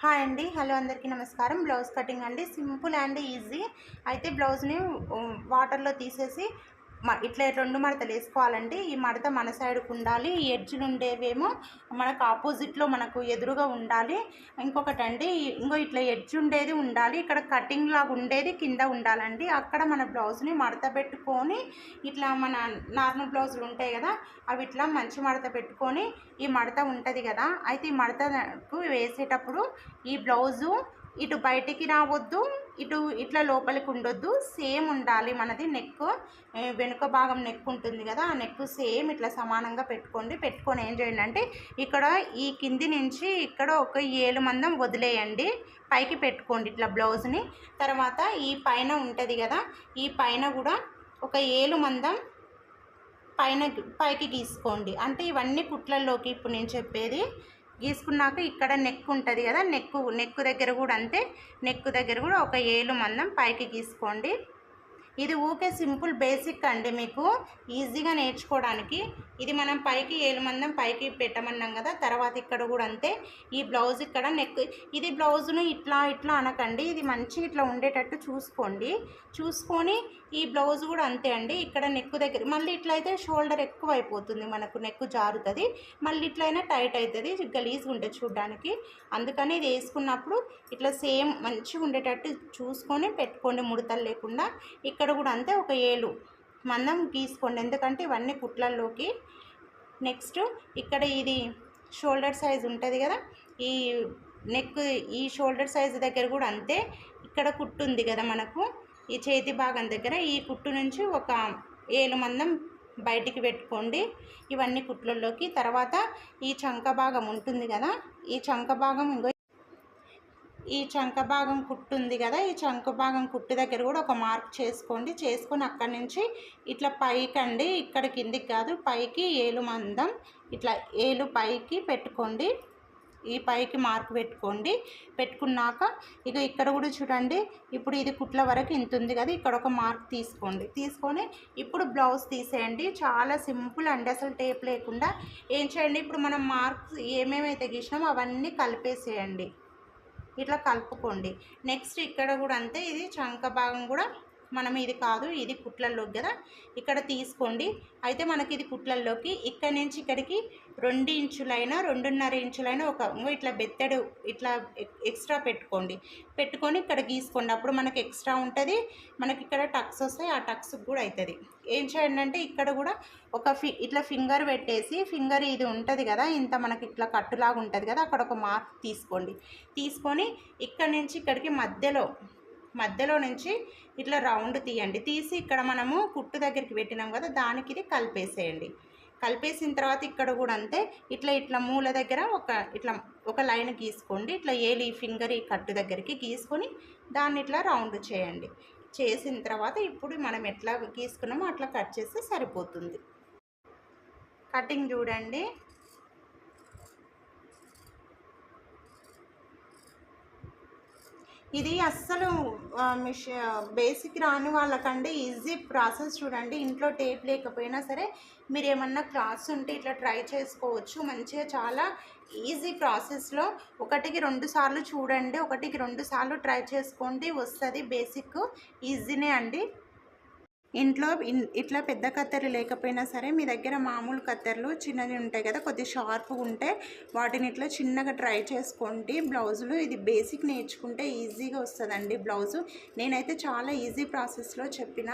Hi అండి. Hello అందరికీ నమస్కారం. బ్లౌజ్ కటింగ్ అండి. Simple and easy. అయితే బ్లౌజ్ని వాటర్లో తీసేసి ఇట్లా 2 మడతలు వేసుకోవాలండి. ఈ మడత మన సైడ్కు ఉండాలి. ఈ ఎడ్జ్లు ఉండేవేమో మనకు ఆపోజిట్లో మనకు ఎదురుగా ఉండాలి. ఇంకొకటండి, ఇట్లా ఎడ్జ్ ఉండేది ఉండాలి. ఇక్కడ కటింగ్ లాగా ఉండేది కింద ఉండాలండి. అక్కడ మన బ్లౌజ్ని మడత పెట్టుకొని ఇట్లా మన నార్మల్ బ్లౌజులు ఉంటాయి కదా, అవి ఇట్లా మంచి మడత పెట్టుకొని ఈ మడత ఉంటుంది కదా, అయితే ఈ మడతకు వేసేటప్పుడు ఈ బ్లౌజు ఇటు బయటికి రావద్దు, ఇటు ఇట్లా లోపలికి ఉండొద్దు. సేమ్ ఉండాలి మనది నెక్. వెనుక భాగం నెక్ ఉంటుంది కదా, ఆ నెక్ సేమ్ ఇట్లా సమానంగా పెట్టుకొని ఏం చేయండి అంటే ఇక్కడ ఈ కింది నుంచి ఇక్కడ ఒక 7 మందం వదిలేయండి. పైకి పెట్టుకోండి ఇట్లా బ్లౌజ్ని. తర్వాత ఈ పైన ఉంటుంది కదా, ఈ పైన కూడా ఒక 7 మందం పైకి గీసుకోండి. అంటే ఇవన్నీ కుట్లల్లోకి ఇప్పుడు నేను చెప్పేది. గీసుకున్నాక ఇక్కడ నెక్ ఉంటుంది కదా, నెక్ దగ్గర కూడా అంతే. నెక్ దగ్గర కూడా ఒక 7 మందం పైకి గీసుకోండి. ఇది ఊకే సింపుల్ బేసిక్ అండి, మీకు ఈజీగా నేర్చుకోవడానికి. ఇది మనం పైకి 7 మందం పైకి పెట్టమన్నాం కదా, తర్వాత ఇక్కడ కూడా అంతే. ఈ బ్లౌజ్ ఇక్కడ నెక్, ఇది బ్లౌజ్ను ఇట్లా అనకండి, ఇది మంచిగా ఇట్లా ఉండేటట్టు చూసుకొని ఈ బ్లౌజ్ కూడా అంతే అండి. ఇక్కడ నెక్ దగ్గర మళ్ళీ ఇట్లా అయితే షోల్డర్ ఎక్కువ అయిపోతుంది, మనకు నెక్ జారుతుంది. మళ్ళీ ఇట్లయినా టైట్ అవుతుంది, గలీజ్గా ఉంటుంది చూడడానికి. అందుకని ఇది వేసుకున్నప్పుడు ఇట్లా సేమ్ మంచిగా ఉండేటట్టు చూసుకొని పెట్టుకోండి, ముడతలు లేకుండా. ఇక్కడ కూడా అంతే, ఒక 7 మందం గీసుకోండి, ఎందుకంటే ఇవన్నీ కుట్లల్లోకి. నెక్స్ట్ ఇక్కడ ఇది షోల్డర్ సైజ్ ఉంటుంది కదా, ఈ నెక్ ఈ షోల్డర్ సైజ్ దగ్గర కూడా అంతే. ఇక్కడ కుట్టు ఉంది కదా మనకు, ఈ చేతి భాగం దగ్గర ఈ కుట్టు నుంచి ఒక 7 మందం బయటికి పెట్టుకోండి ఇవన్నీ కుట్లల్లోకి. తర్వాత ఈ చంక భాగం ఉంటుంది కదా, ఈ చంక భాగం కుట్టు ఉంది కదా, ఈ చంక భాగం కుట్టు దగ్గర కూడా ఒక మార్క్ చేసుకొని అక్కడి నుంచి ఇట్లా పైకండి, ఇక్కడ కిందికి కాదు, పైకి 7 మందం ఇట్లా 7 పైకి పెట్టుకోండి. ఈ పైకి మార్క్ పెట్టుకున్నాక ఇక ఇక్కడ కూడా చూడండి, ఇప్పుడు ఇది కుట్ల వరకు ఇంత ఉంది కదా, ఇక్కడ ఒక మార్క్ తీసుకొని ఇప్పుడు బ్లౌజ్ తీసేయండి. చాలా సింపుల్ అండి, అసలు టేప్ లేకుండా. ఏం చేయండి, ఇప్పుడు మనం మార్క్స్ ఏమేమైతే గీసినామో అవన్నీ కలిపేసేయండి, ఇట్లా కలుపుకోండి. నెక్స్ట్ ఇక్కడ కూడా అంతే, ఇది చంక భాగం కూడా మనం ఇది కాదు, ఇది కుట్లల్లోకి కదా, ఇక్కడ తీసుకోండి. అయితే మనకి ఇది కుట్లల్లోకి ఇక్కడి నుంచి ఇక్కడికి 2 ఇంచులైనా 2.5 ఇంచులైనా ఇట్లా బెత్తడు ఇట్లా ఎక్స్ట్రా పెట్టుకొని ఇక్కడ గీసుకోండి. అప్పుడు మనకి ఎక్స్ట్రా ఉంటుంది, మనకి ఇక్కడ టక్స్ వస్తాయి, ఆ టక్స్కి కూడా అవుతుంది. ఏం చేయండి అంటే ఇక్కడ కూడా ఇట్లా ఫింగర్ పెట్టేసి, ఫింగర్ ఇది ఉంటుంది కదా, ఇంత మనకి ఇట్లా కట్టులాగా ఉంటుంది కదా, అక్కడ ఒక మార్క్ తీసుకొని ఇక్కడి నుంచి ఇక్కడికి మధ్యలో నుంచి ఇట్లా రౌండ్ తీసి ఇక్కడ మనము కుట్టు దగ్గరికి పెట్టినాం కదా, దానికి ఇది కలిపేసిన తర్వాత ఇక్కడ కూడా అంతే, ఇట్లా మూల దగ్గర ఒక లైన్ గీసుకోండి. ఇట్లా ఈ ఫింగర్ ఈ కట్టు దగ్గరికి గీసుకొని దాన్ని ఇట్లా రౌండ్ చేయండి. చేసిన తర్వాత ఇప్పుడు మనం ఎట్లా గీసుకున్నామో అట్లా కట్ చేస్తే సరిపోతుంది. కటింగ్ చూడండి. ఇది అస్సలు బేసిక్ రాని వాళ్ళకంటే ఈజీ ప్రాసెస్ చూడండి. ఇంట్లో టేప్ లేకపోయినా సరే మీరు ఏమన్నా క్లాస్ ఉంటే ఇట్లా ట్రై చేసుకోవచ్చు మంచిగా. చాలా ఈజీ ప్రాసెస్లో 1కి 2 సార్లు చూడండి, 1కి 2 సార్లు ట్రై చేసుకోండి, వస్తుంది. బేసిక్ ఈజీనే అండి. ఇంట్లో ఇట్లా పెద్ద కత్తెరలు లేకపోయినా సరే మీ దగ్గర మామూలు కత్తెరలు చిన్నవి ఉంటాయి కదా, కొద్దిగా షార్ప్గా ఉంటే వాటిని ఇట్లా చిన్నగా ట్రై చేసుకోండి బ్లౌజులు. ఇది బేసిక్ నేర్చుకుంటే ఈజీగా వస్తుందండి బ్లౌజు. నేనైతే చాలా ఈజీ ప్రాసెస్లో చెప్పిన.